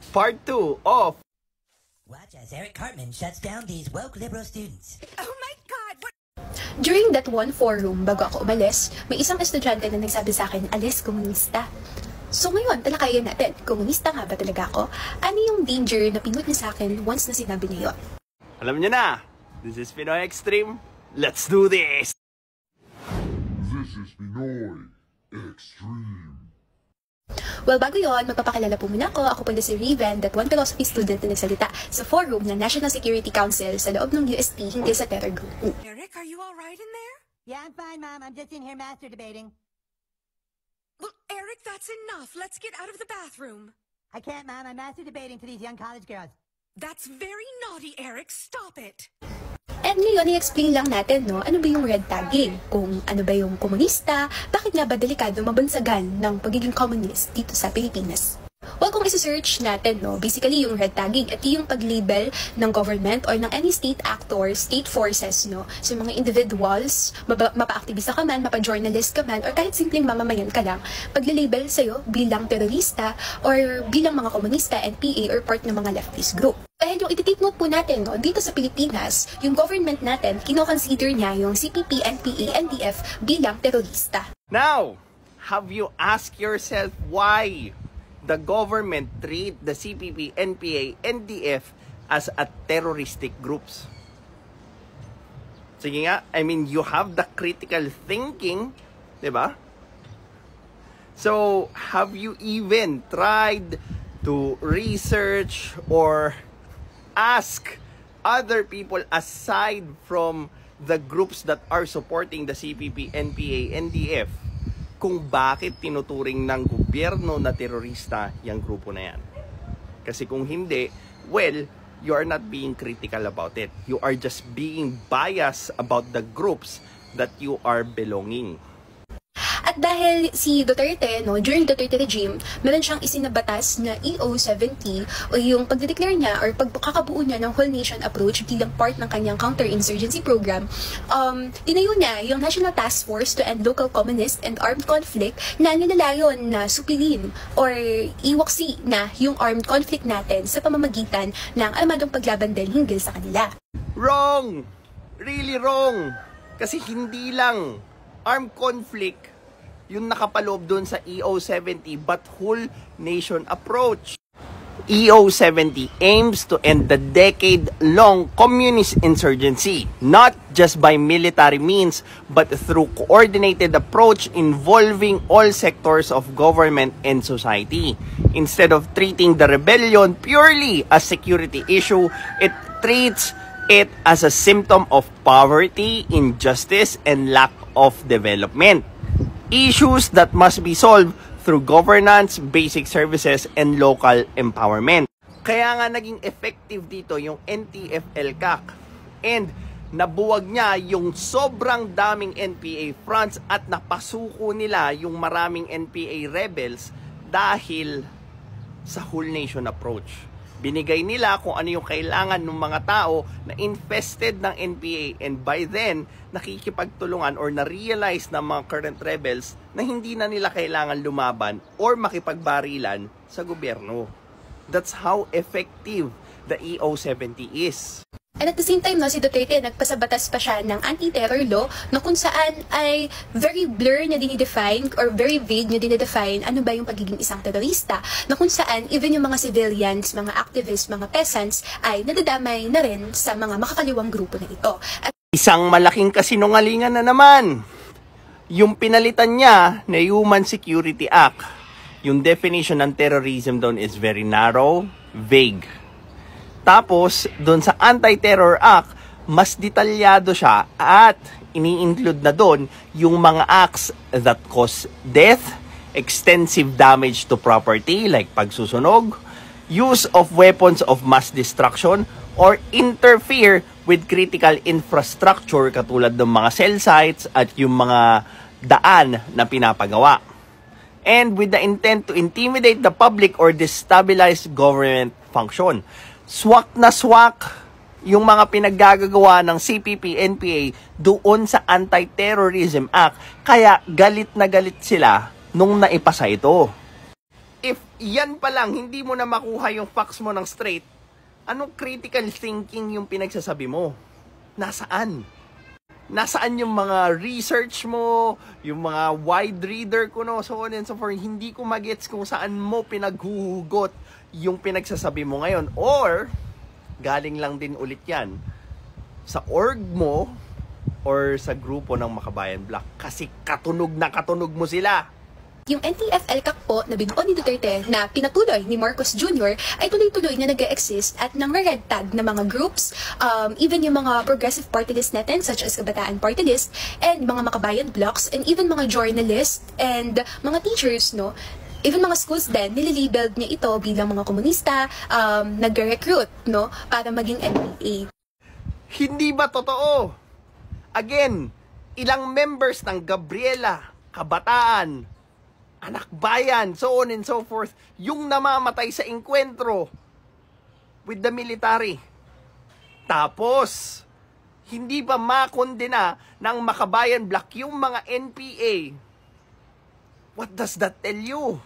Part 2 of Watch as Eric Cartman shuts down these woke liberal students. Oh my God! What? During that one forum, bago ako umalis, may isang estudyante na nagsabi sa akin, alis, komunista. So ngayon, talakayan natin, komunista nga ba talaga ako? Ano yung danger na pinut niya sa akin once na sinabi niya yun? Alam niyo na, this is Pinoy Extreme. Let's do this! This is Pinoy Extreme. Well, bago yon, magpapakilala po muna ako. Ako pala si Riven, that one philosophy student na nagsalita sa forum ng National Security Council sa loob ng UST hinggil sa terror group. Eric, are you all right in there? Yeah, I'm fine, Mom. I'm just in here master debating. Well, Eric, that's enough. Let's get out of the bathroom. I can't, Mom. I'm master debating to these young college girls. That's very naughty, Eric. Stop it. And ngayon, i-explain lang natin, no, ano ba yung red tagging? Kung ano ba yung komunista, bakit nga ba delikado mabansagan ng pagiging communist dito sa Pilipinas? Well, kung isa-search natin, no, basically yung red tagging, ito yung pag-label ng government or ng any state actor, state forces, no, sa mga individuals, mapa-aktivista ka man, mapa-journalist ka man, or kahit simpleng mamamayan ka lang, pag-label sa'yo bilang terorista or bilang mga komunista, NPA, or part ng mga leftist group. Dahil yung iti-take note po natin, no, dito sa Pilipinas, yung government natin, kino-consider niya yung CPP, NPA, NDF bilang terorista. Now, have you asked yourself why the government treat the CPP, NPA, NDF as a terroristic groups? Sige nga, I mean, you have the critical thinking, di ba? So, have you even tried to research or ask other people aside from the groups that are supporting the CPP, NPA, NDF kung bakit tinuturing ng gobyerno na terorista yung grupo na yan? Kasi kung hindi, well, you are not being critical about it. You are just being biased about the groups that you are belonging. At dahil si Duterte, no, during the Duterte regime, meron siyang isinabatas na EO70 o yung pagdedeclare niya or pagkakabuo niya ng whole nation approach bilang part ng kanyang counter-insurgency program, tinayo niya yung National Task Force to End Local Communist and Armed Conflict na nilalayon na supilin or iwaksi na yung armed conflict natin sa pamamagitan ng armadong paglaban din hinggil sa kanila. Wrong! Really wrong! Kasi hindi lang armed conflict yung nakapaloob doon sa EO70 but whole nation approach. EO70 aims to end the decade-long communist insurgency, not just by military means, but through coordinated approach involving all sectors of government and society. Instead of treating the rebellion purely as security issue, it treats it as a symptom of poverty, injustice, and lack of development. Issues that must be solved through governance, basic services, and local empowerment. Kaya nga naging effective dito yung NTF-ELCAC. And nabuwag niya yung sobrang daming NPA fronts at napasuko nila yung maraming NPA rebels dahil sa whole nation approach. Binigay nila kung ano yung kailangan ng mga tao na infested ng NPA, and by then, nakikipagtulungan or na-realize ng mga current rebels na hindi na nila kailangan lumaban or makipagbarilan sa gobyerno. That's how effective the EO70 is. And at the same time, no, si Duterte, nagpasabatas pa siya ng anti-terror law na kung saan ay very blur niya dinidefine or very vague niya dinidefine ano ba yung pagiging isang terorista, na kung saan even yung mga civilians, mga activists, mga peasants ay nadadamay na rin sa mga makakaliwang grupo na ito. At Isang malaking kasinungalingan na naman. Yung pinalitan niya na Human Security Act, yung definition ng terrorism doon is very narrow, vague. Tapos, doon sa Anti-Terror Act, mas detalyado siya at ini-include na doon yung mga acts that cause death, extensive damage to property like pagsusunog, use of weapons of mass destruction, or interfere with critical infrastructure katulad ng mga cell sites at yung mga daan na pinapagawa. And with the intent to intimidate the public or destabilize government function. Swak na swak yung mga pinaggagawa ng CPP, NPA doon sa Anti-Terrorism Act. Kaya galit na galit sila nung naipasa ito. if yan pa lang, hindi mo na makuha yung facts mo ng straight, anong critical thinking yung pinagsasabi mo? Nasaan? Nasaan yung mga research mo, yung mga wide reader ko, no? So on and so forth. Hindi ko magets kung saan mo pinaghuhugot yung pinagsasabi mo ngayon. Or, galing lang din ulit yan sa org mo or sa grupo ng Makabayan Black. Kasi katunog na katunog mo sila. Yung NTF-ELCAC po na binuo ni Duterte na pinatuloy ni Marcos Jr. ay tuloy-tuloy na nag-exist at nang red tag na mga groups, even yung mga progressive party list natin such as Kabataan Party List and mga Makabayan Blocks and even mga journalists and mga teachers, no? Even mga schools din, nililabeled niya ito bilang mga komunista, nag-recruit, no? Para maging NPA. Hindi ba totoo? Again, ilang members ng Gabriela, Kabataan, Anak Bayan, so on and so forth, yung namamatay sa engkwentro with the military. Tapos, hindi pa makondena ng Makabayan Black yung mga NPA. What does that tell you?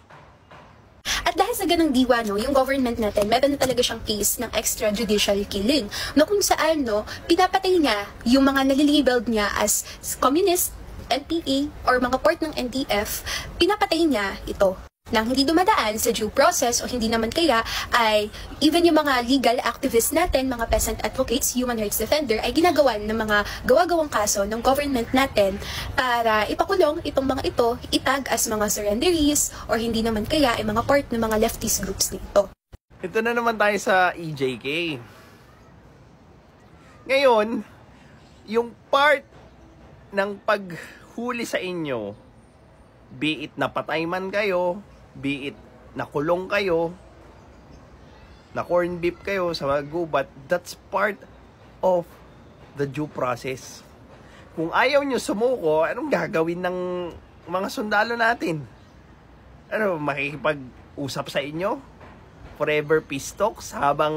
At dahil sa ganang diwa, no, yung government natin, meron na talaga siyang case ng extrajudicial killing. No, kung saan, no, pinapatay niya yung mga nalilabeled niya as communist, NPA, or mga part ng NTF, pinapatay niya ito. Nang hindi dumadaan sa due process o hindi naman kaya ay even yung mga legal activists natin, mga peasant advocates, human rights defender, ay ginagawan ng mga gawa-gawang kaso ng government natin para ipakulong itong mga ito, itag as mga surrenderies or hindi naman kaya ay mga part ng mga leftist groups nito. Ito na naman tayo sa EJK. Ngayon, yung part ng paghuli sa inyo, be it napatay man kayo, be it nakulong kayo, na corn beef kayo sa gubat, that's part of the due process. Kung ayaw nyo sumuko, anong gagawin ng mga sundalo natin? Ano, makikipag-usap sa inyo? Forever peace talks habang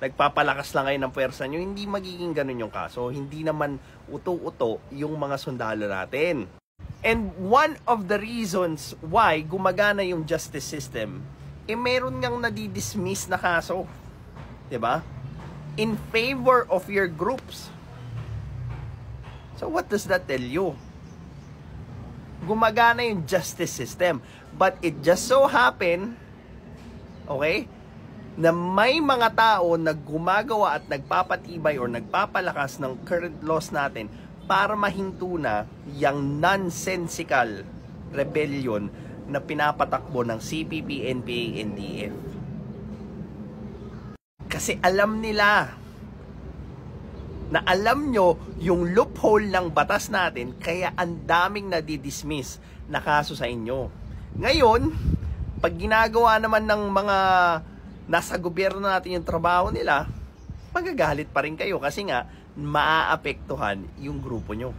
nagpapalakas lang kayo ng pwersa nyo? Hindi magiging ganun yung kaso. Hindi naman uto-uto yung mga sundalo natin. And one of the reasons why gumagana yung justice system, meron ngang nadidismiss na kaso. 'Di ba? In favor of your groups. So what does that tell you? Gumagana yung justice system. But it just so happen, okay, na may mga tao na gumagawa at nagpapatibay or nagpapalakas ng current laws natin para mahinto na yung nonsensical rebellion na pinapatakbo ng CPP, NPA, NDF. Kasi alam nila na alam nyo yung loophole ng batas natin, kaya ang daming nadidismiss na kaso sa inyo. Ngayon, pag ginagawa naman ng mga nasa gobyerno natin yung trabaho nila, magagalit pa rin kayo kasi nga maaapektuhan yung grupo nyo.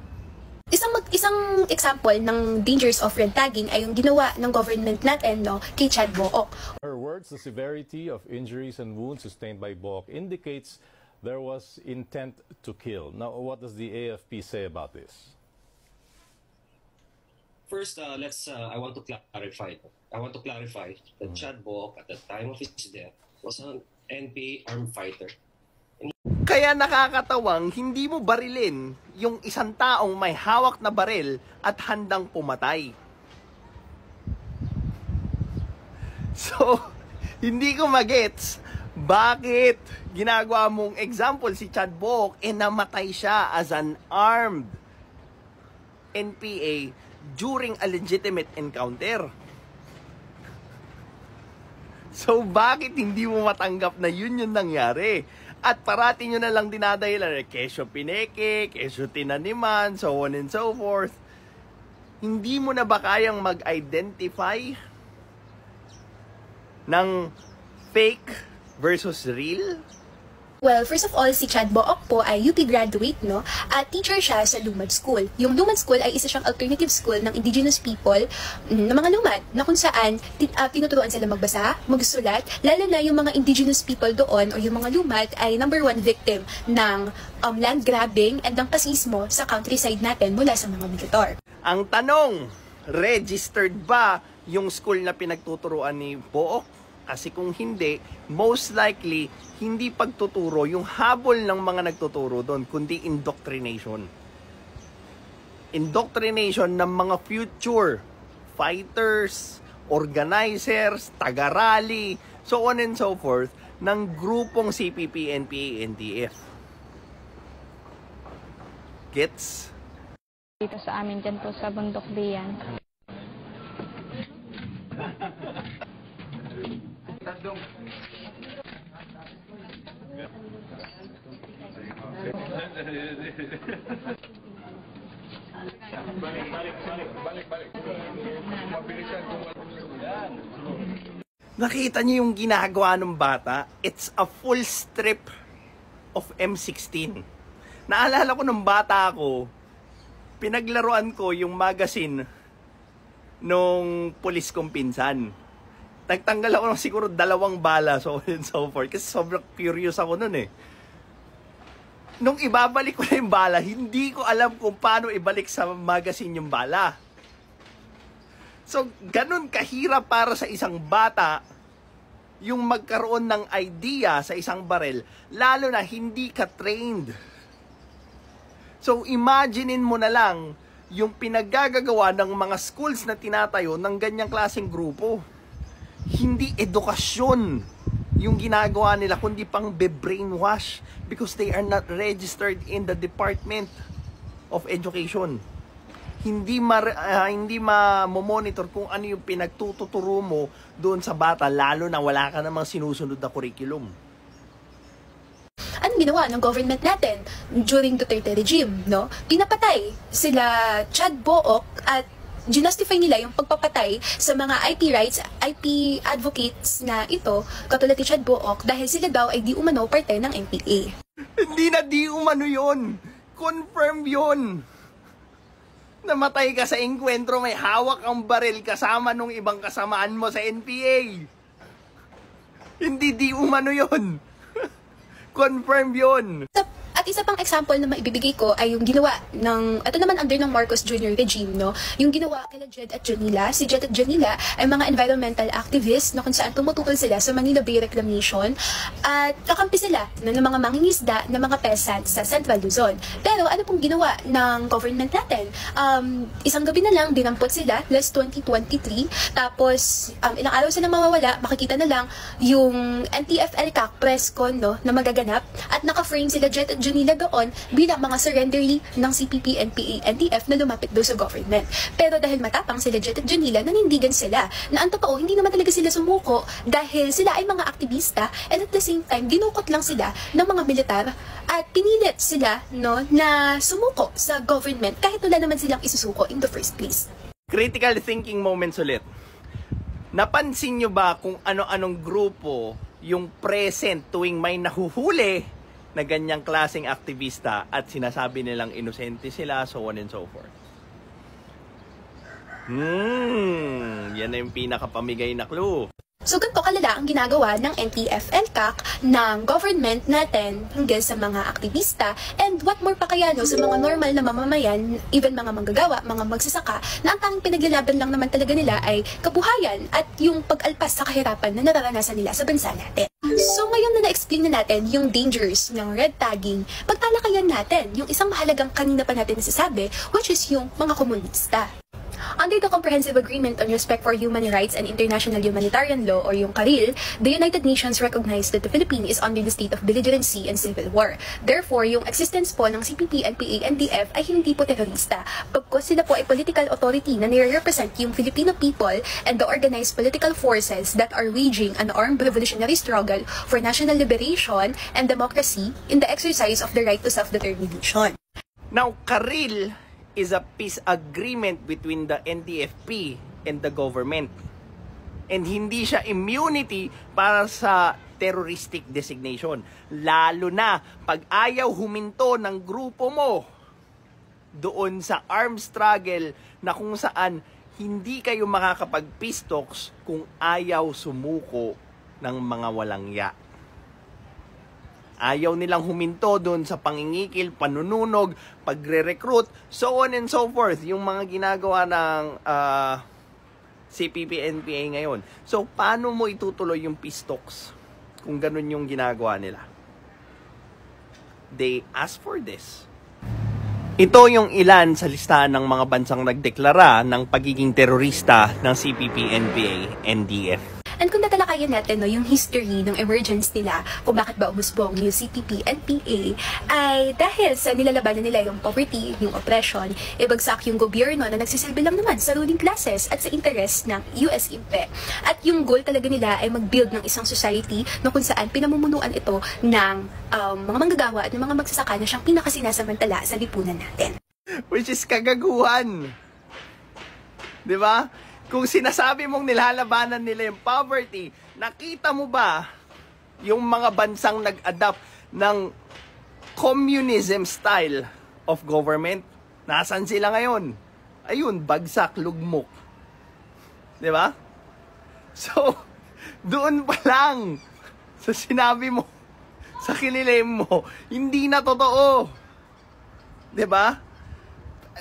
Isang example ng dangers of red tagging ay yung ginawa ng government natin, no, kay Chad Book. Her words, the severity of injuries and wounds sustained by Book indicates there was intent to kill. Now, what does the AFP say about this? First, I want to clarify. I want to clarify that Chad Book, at the time of his death, was an NPA armed fighter. Kaya nakakatawang hindi mo barilin yung isang taong may hawak na baril at handang pumatay. So, hindi ko magets bakit ginagawa mong example si Chad Book namatay siya as an armed NPA during a legitimate encounter. So, bakit hindi mo matanggap na yun yung nangyari? At parati nyo na lang dinadahilan, kesyo pineke, kesyo tinaniman, so on and so forth. Hindi mo na ba kayang mag-identify ng fake versus real? Well, first of all, si Chad Book po ay UP graduate, no? At teacher siya sa Lumad School. Yung Lumad School ay isa siyang alternative school ng indigenous people ng mga lumad, na kung saan tinuturuan sila magbasa, magsulat, lalo na yung mga indigenous people doon o yung mga lumad ay #1 victim ng land grabbing and ng pasismo sa countryside natin mula sa mga militar. Ang tanong, registered ba yung school na pinagtuturuan ni Book? Kasi kung hindi, most likely, hindi pagtuturo yung habol ng mga nagtuturo doon, kundi indoctrination. Indoctrination ng mga future fighters, organizers, taga-rally, so on and so forth, ng grupong CPP, NPA, NDF. Gets? Dito sa amin dyan po sa Bundok Diyan. Nakita niyo yung ginagawa ng bata? It's a full strip of M16. Naalala ko nung bata ako, pinaglaruan ko yung magazine nung pulis kong pinsan. Nagtanggal ako ng siguro 2 bala, so on and so forth. Kasi sobrang curious ako nun eh. Nung ibabalik ko na yung bala, hindi ko alam kung paano ibalik sa magazine yung bala. So, ganun kahirap para sa isang bata yung magkaroon ng idea sa isang barel, lalo na hindi ka trained. So, imaginein mo na lang yung pinaggagawa ng mga schools na tinatayo ng ganyang klaseng grupo. Hindi edukasyon yung ginagawa nila, kundi pang be-brainwash because they are not registered in the Department of Education. Hindi ma-monitor kung ano yung pinagtuturo mo doon sa bata, lalo na wala ka namang sinusunod na curriculum. Anong ginawa ng government natin during Duterte regime, no? Pinapatay sila Chad Book at ginustify nila yung pagpapatay sa mga IP rights, IP advocates na ito, katulad ni Chad Book, dahil sila daw ay di umano parte ng NPA. Hindi na di umano yun. Confirm yun. Namatay ka sa engkwentro, may hawak ang baril kasama nung ibang kasamaan mo sa NPA. Hindi di umano yun. Confirm yun. At isa pang example na maibibigay ko ay yung ginawa ng, ito naman under ng Marcos Jr. regime, no? Yung ginawa kila Jed at Janila. Si Jed at Janila ay mga environmental activists na kung saan tumututol sila sa Manila Bay Reclamation at kakampi sila ng mga mangingisda ng mga peasants sa Central Luzon. Pero ano pong ginawa ng government natin? Isang gabi na lang, dinampot sila, last 2023. Tapos, ilang araw sila mawawala, makikita na lang yung NTF-ELCAC press con, no, na magaganap at naka-frame sila Jed at Janila doon bilang mga surrendery ng CPP, NPA, NDF na lumapit doon sa government. Pero dahil matapang sila Jet at Janila, nanindigan sila na ang totoo, hindi naman talaga sila sumuko dahil sila ay mga aktivista and at the same time, dinukot lang sila ng mga militar at pinilit sila, no, na sumuko sa government kahit wala naman silang isusuko in the first place. Critical thinking moments ulit. Napansin nyo ba kung ano-anong grupo yung present tuwing may nahuhuli na ganyang klaseng aktivista at sinasabi nilang inosente sila, so on and so forth? Yan na yung pinakapamigay na clue. So, ganito kalala ang ginagawa ng NTF-ELCAC ng government natin hinggil sa mga aktivista and what more pa kaya no, sa mga normal na mamamayan, even mga manggagawa, mga magsasaka, na ang tanging pinaglalaban lang naman talaga nila ay kabuhayan at yung pag-alpas sa kahirapan na nararanasan nila sa bansa natin. So, ngayon na na-explain na natin yung dangers ng red tagging, pagtalakayan natin yung isang mahalagang kanina pa natin nasasabi, which is yung mga komunista. Under the Comprehensive Agreement on Respect for Human Rights and International Humanitarian Law, or yung CARIL, the United Nations recognized that the Philippines is under the state of belligerency and civil war. Therefore, yung existence po ng CPP, NPA, NDF ay hindi po terorista. Pagkos sila po ay political authority na nire-represent yung Filipino people and the organized political forces that are waging an armed revolutionary struggle for national liberation and democracy in the exercise of the right to self-determination. Now, CARIL is a peace agreement between the NDFP and the government. And hindi siya immunity para sa terroristic designation. Lalo na pag ayaw huminto ng grupo mo doon sa armed struggle na kung saan hindi kayo makakapag-peace talks kung ayaw sumuko ng mga walang ya. Ayaw nilang huminto doon sa pangingikil, panununog, pagre-recruit, so on and so forth. Yung mga ginagawa ng CPP-NPA ngayon. So, paano mo itutuloy yung peace talks kung ganun yung ginagawa nila? They ask for this. Ito yung ilan sa listahan ng mga bansang nagdeklara ng pagiging terorista ng CPP-NPA, NDF. And kung tatalakayan natin yung history ng emergence nila, kung bakit ba umusbong yung CPP-NPA, ay dahil sa nilalabanan nila yung poverty, yung oppression, ibagsak yung gobyerno na nagsisilbi lang naman sa ruling classes at sa interes ng US IMPE. At yung goal talaga nila ay mag-build ng isang society na kung saan pinamumunuan ito ng mga manggagawa at ng mga magsasaka na siyang pinakasinasamantala sa lipunan natin. Which is kagaguhan. Diba? Kung sinasabi mong nilalabanan nila yung poverty, nakita mo ba yung mga bansang nag-adapt ng communism style of government? Nasaan sila ngayon? Ayun, bagsak, lugmok. Diba? So, doon pa lang sa sinabi mo, sa kinilim mo, hindi na totoo. Diba?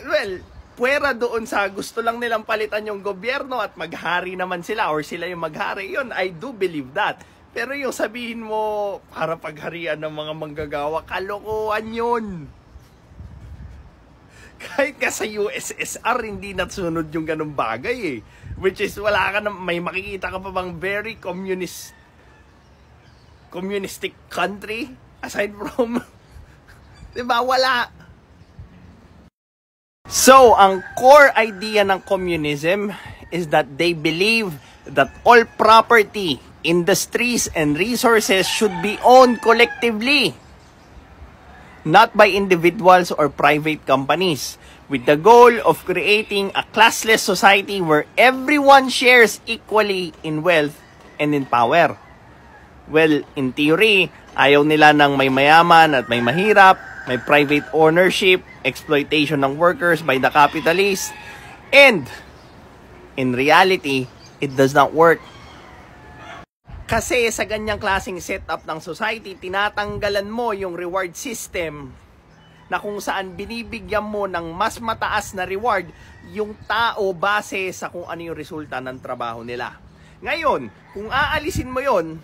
Well, puwera doon sa gusto lang nilang palitan yung gobyerno at maghari naman sila or sila yung maghari. Yun, I do believe that. Pero yung sabihin mo para pagharian ng mga manggagawa, kalokohan yun. Kahit ka sa USSR, hindi nasunod yung ganung bagay eh. Which is, wala ka na, may makikita ka pa bang very communistic country aside from, diba, wala. So, ang core idea ng communism is that they believe that all property, industries, and resources should be owned collectively, not by individuals or private companies, with the goal of creating a classless society where everyone shares equally in wealth and in power. Well, in theory, ayaw nila ng may mayaman at may mahirap, may private ownership, exploitation ng workers by the capitalists, and in reality, it does not work. Kasi sa ganyang klaseng setup ng society, tinatanggalan mo yung reward system na kung saan binibigyan mo ng mas mataas na reward yung tao base sa kung ano yung resulta ng trabaho nila. Ngayon, kung aalisin mo yon,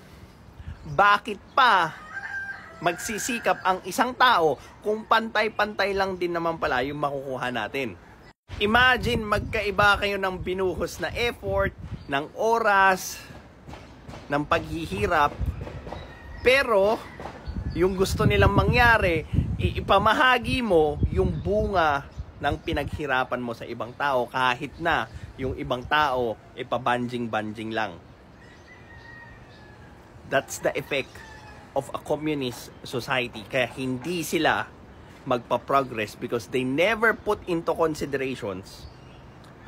bakit pa magsisikap ang isang tao kung pantay-pantay lang din naman pala yung makukuha natin? Imagine magkaiba kayo ng binuhos na effort, ng oras, ng paghihirap, pero yung gusto nilang mangyari, ipamahagi mo yung bunga ng pinaghirapan mo sa ibang tao kahit na yung ibang tao ipabanjing-banjing lang. That's the effect of a communist society. Kaya hindi sila magpa-progress because they never put into considerations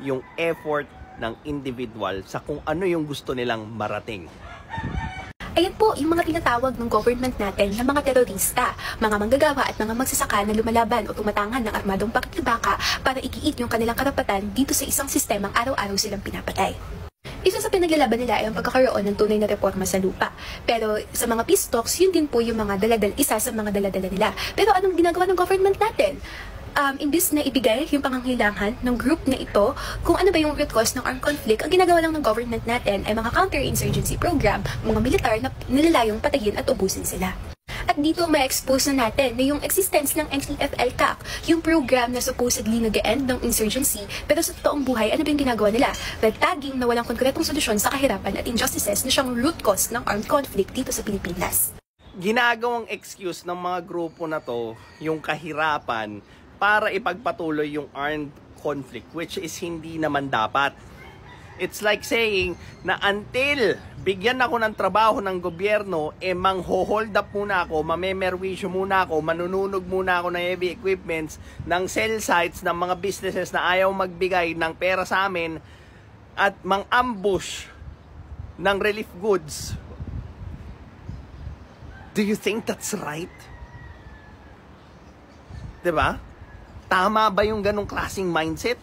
yung effort ng individual sa kung ano yung gusto nilang marating. Ayan po yung mga tinatawag ng government natin na mga terorista, mga manggagawa at mga magsasaka na lumalaban o tumatangan ng armadong pakikibaka para igiit yung kanilang karapatan dito sa isang sistemang araw-araw silang pinapatay. Isa sa pinaglalaban nila ay ang pagkakaroon ng tunay na reforma sa lupa. Pero sa mga peace talks, yun din po yung mga isa sa mga daladala nila. Pero anong ginagawa ng government natin? Imbis na ibigay yung pangangailangan ng group na ito kung ano ba yung root cause ng armed conflict, ang ginagawa lang ng government natin ay mga counter-insurgency program, mga militar na nilalayong patayin at ubusin sila. At dito ma-expose na natin na yung existence ng NTF-ELCAC, yung program na supposedly nag-end ng insurgency, pero sa totoong buhay, ano ba yung ginagawa nila? Red tagging na walang konkretong solusyon sa kahirapan at injustices na siyang root cause ng armed conflict dito sa Pilipinas. Ginagawang excuse ng mga grupo na to yung kahirapan para ipagpatuloy yung armed conflict, which is hindi naman dapat. It's like saying na until bigyan ako ng trabaho ng gobyerno, mangho-hold up muna ako, mamemerwisyo muna ako, manununog muna ako ng heavy equipments, ng cell sites, ng mga businesses na ayaw magbigay ng pera sa amin, at mang-ambush ng relief goods. Do you think that's right? Diba? Tama ba yung ganong klaseng mindset?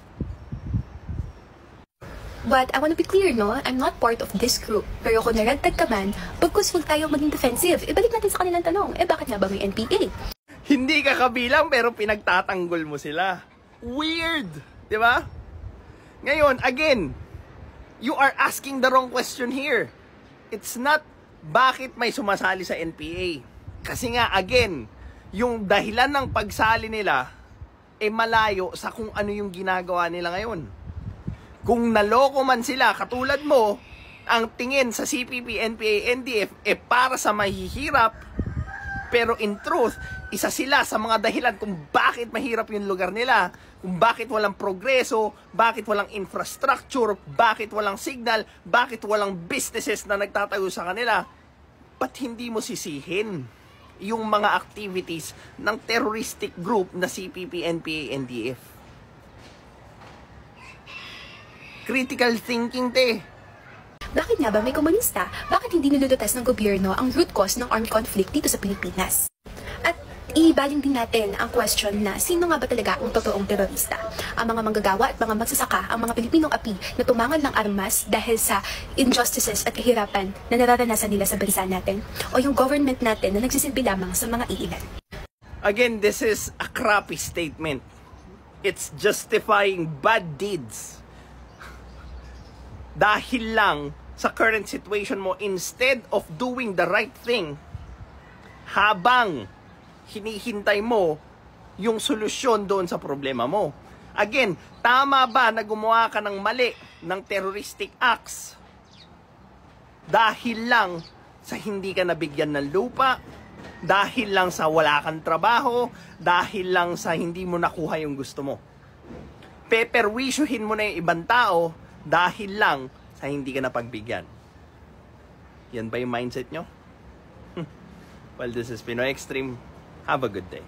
But I want to be clear, no? I'm not part of this group. Pero kung naragtag ka man, pagkus huwag tayong maging defensive. Ibalik natin sa kanilang tanong, bakit nga ba may NPA? Hindi ka kabilang pero pinagtatanggol mo sila. Weird! Di ba? Ngayon, again, You are asking the wrong question here. It's not bakit may sumasali sa NPA. Kasi nga, again, yung dahilan ng pagsali nila malayo sa kung ano yung ginagawa nila ngayon. Kung naloko man sila, katulad mo, ang tingin sa CPP, NPA, NDF para sa mahihirap, pero in truth, isa sila sa mga dahilan kung bakit mahirap yung lugar nila, kung bakit walang progreso, bakit walang infrastructure, bakit walang signal, bakit walang businesses na nagtatayo sa kanila. Ba't hindi mo sisihin yung mga activities ng terroristic group na CPP, NPA, NDF? Critical thinking, te. Bakit nga ba may komunista? Bakit hindi nilulutas ng gobyerno ang root cause ng armed conflict dito sa Pilipinas? At ibaling din natin ang question na sino nga ba talaga ang totoong terorista? Ang mga manggagawa at mga magsasaka, ang mga Pilipinong api na tumangal ng armas dahil sa injustices at kahirapan na nararanasan nila sa bansa natin? O yung government natin na nagsisilbi lamang sa mga iilan? Again, this is a crappy statement. It's justifying bad deeds. Dahil lang sa current situation mo, instead of doing the right thing, habang hinihintay mo yung solusyon doon sa problema mo. Again, tama ba na gumawa ka ng mali ng terroristic acts dahil lang sa hindi ka nabigyan ng lupa, dahil lang sa wala kang trabaho, dahil lang sa hindi mo nakuha yung gusto mo? Peperwisyuhin mo na yung ibang tao dahil lang sa hindi ka napagbigyan. Yan ba yung mindset nyo? Well, this is Pinoy Extreme. Have a good day.